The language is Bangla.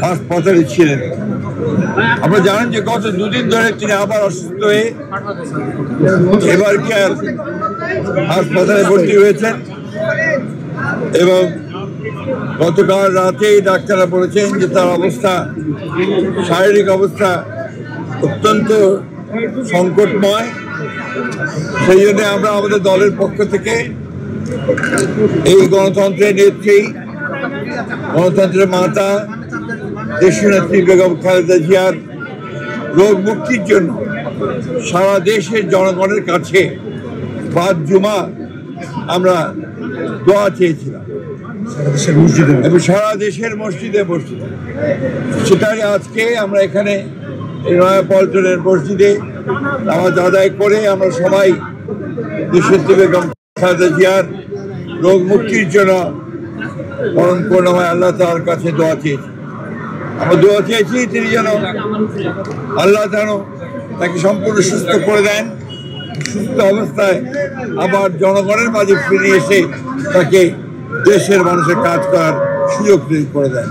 হাসপাতালে ছিলেন। আপনারা জানেন যে গত দুদিন ধরে তিনি আবার অসুস্থ হয়ে এবার কেয়ার হাসপাতালে ভর্তি হয়েছেন এবং গতকাল রাতেই ডাক্তাররা বলেছেন যে তার অবস্থা, শারীরিক অবস্থা অত্যন্ত সংকটময়। সেই জন্য আমরা আমাদের দলের পক্ষ থেকে এই গণতন্ত্রের নেত্রী, গণতন্ত্রের মাতা দেশনেত্রী বেগম খালেদা জিয়ার রোগ মুক্তির জন্য সারা দেশের জনগণের কাছে 5 জুমা আমরা দোয়া চেয়েছিলাম এবং সারা দেশের মসজিদে সেটাই আজকে আমরা এখানে নয়াপল্টনের মসজিদে নামাজ আদায় করে আমরা সবাই দেশনেত্রী বেগম খালেদা জিয়ার রোগ মুক্তির জন্য পরম করুণাময় আল্লাহ তাআলার কাছে দোয়া চেয়েছি। আমরা দোয়া চেয়েছি তিনি যেন আল্লাহ যেন তাকে সম্পূর্ণ সুস্থ করে দেন, সুস্থ অবস্থায় আবার জনগণের মাঝে ফিরে এসে তাকে দেশের মানুষের কাজ করার সুযোগ তৈরি করে দেন।